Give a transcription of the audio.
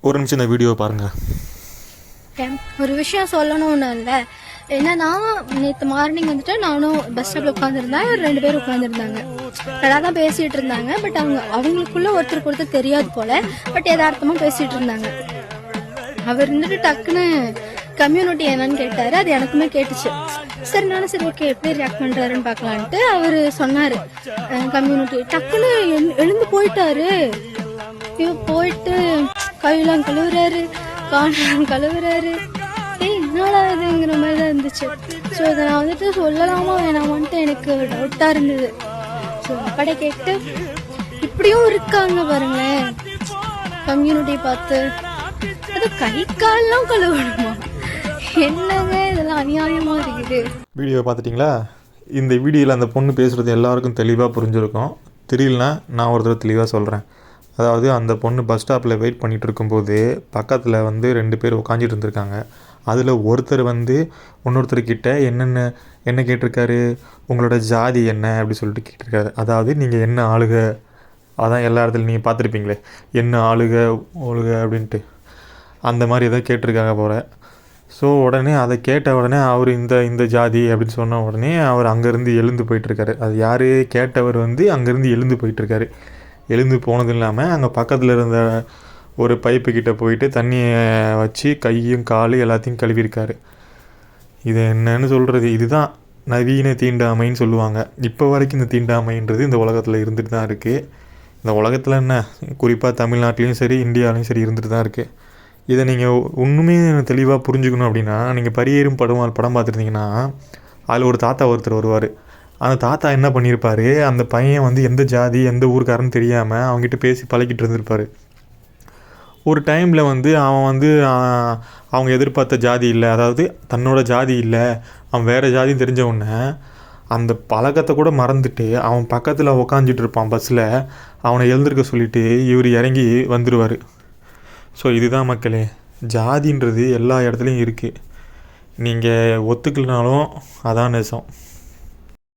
ஒரு நிமிஷம் இந்த வீடியோவை பாருங்கள். ஒரு விஷயம் சொல்லணும்னு இல்லை, என்னன்னா நேற்று மார்னிங் வந்துட்டு நானும் பஸ் ஸ்டாப்ல உட்காந்துருந்தேன். 2 பேர் உட்காந்துருந்தாங்க. நல்லா தான் பேசிட்டு இருந்தாங்க. பட் அவங்களுக்குள்ள ஒருத்தருக்கு ஒருத்தர் தெரியாது போல. பட் யதார்த்தமா பேசிட்டு இருந்தாங்க. அவர் இருந்துட்டு டக்குன்னு கம்யூனிட்டி என்னன்னு கேட்டாரு. அது எனக்குமே கேட்டுச்சு. சரி நானும் சரி ஓகே எப்படி ரியாக்ட் பண்றாருன்னு பாக்கலான்ட்டு அவரு சொன்னாரு கம்யூனிட்டி. டக்குன்னு எழுந்து போயிட்டாரு. போயிட்டு கையெல்லாம் கழுவுறாரு, காணெல்லாம் கழுவுறாரு. என்னடாதுங்கிற மாதிரி தான் இருந்துச்சு. ஸோ இதை நான் வந்துட்டு சொல்லலாமா வேணாமான்ட்டு எனக்கு டவுட்டா இருந்தது. ஸோ அப்பாட கேட்டு இப்படியும் இருக்காங்க பாருங்களேன், கம்யூனிட்டி பார்த்து அது கை கால்லாம் கழுவணுமா? என்னங்க இதெல்லாம் அநியாயமா இருக்குது. வீடியோ பார்த்துட்டிங்களா? இந்த வீடியோவில் அந்த பொண்ணு பேசுகிறது எல்லாருக்கும் தெளிவாக புரிஞ்சிருக்கும். தெரியலனா நான் ஒரு தடவை தெளிவாக சொல்கிறேன். அதாவது அந்த பொண்ணு பஸ் ஸ்டாப்பில் வெயிட் பண்ணிகிட்டு இருக்கும்போது பக்கத்தில் 2 பேர் உட்காந்துட்டு இருந்திருக்காங்க. அதில் ஒருத்தர் இன்னொருத்தர்கிட்ட என்ன கேட்டிருக்காரு, உங்களோட ஜாதி என்ன அப்படி சொல்லிட்டு கேட்டிருக்காரு. அதாவது நீங்கள் என்ன ஆளுக, அதான் எல்லா இடத்துலையும் நீங்கள் பார்த்துருப்பீங்களே, என்ன ஆளுக அப்படின்ட்டு அந்த மாதிரி எதாவது கேட்டிருக்காங்க போல். ஸோ உடனே அதை கேட்ட உடனே அவர் இந்த ஜாதி அப்படின்னு சொன்ன உடனே அவர் அங்கேருந்து எழுந்து போயிட்டுருக்காரு. அது யார் கேட்டவர் அங்கேருந்து எழுந்து போயிட்டுருக்காரு. எழுந்து போனது இல்லாமல் அங்கே பக்கத்தில் இருந்த ஒரு பைப்பு கிட்டே போயிட்டு தண்ணியை வச்சு கையும் காலும் எல்லாத்தையும் கழுவிருக்காரு. இது என்னன்னு சொல்கிறது, இதுதான் நவீன தீண்டாமைன்னு சொல்லுவாங்க. இப்போ வரைக்கும் இந்த தீண்டாமைன்றது இந்த உலகத்தில் இருந்துட்டு தான் இருக்குது. இந்த உலகத்தில் என்ன, குறிப்பாக தமிழ்நாட்டிலையும் சரி இந்தியாவிலையும் சரி இருந்துட்டு தான் இருக்குது. இதை நீங்கள் ஒன்றுமே தெளிவாக புரிஞ்சுக்கணும் அப்படின்னா, நீங்கள் பரியேறும் படம் பார்த்துருந்தீங்கன்னா அதில் ஒரு தாத்தா ஒருத்தர் வருவார். அந்த தாத்தா என்ன பண்ணியிருப்பார், அந்த பையன் எந்த ஜாதி எந்த ஊருக்காரன்னு தெரியாமல் அவங்ககிட்ட பேசி பழகிட்டு இருந்திருப்பார். ஒரு டைமில் அவன் அவங்க எதிர்பார்த்த ஜாதி இல்லை, அதாவது தன்னோட ஜாதி இல்லை, அவன் வேறு ஜாதின்னு தெரிஞ்ச உடனே அந்த பழக்கத்தை கூட மறந்துட்டு அவன் பக்கத்தில் உக்காந்துட்டு இருப்பான் பஸ்ஸில். அவனை எழுந்திருக்க சொல்லிவிட்டு இவர் இறங்கி வந்துடுவார். ஸோ இதுதான் மக்களே, ஜாதின்றது எல்லா இடத்துலையும் இருக்குது. நீங்கள் ஒத்துக்கலனாலும் அதான் நேசம்.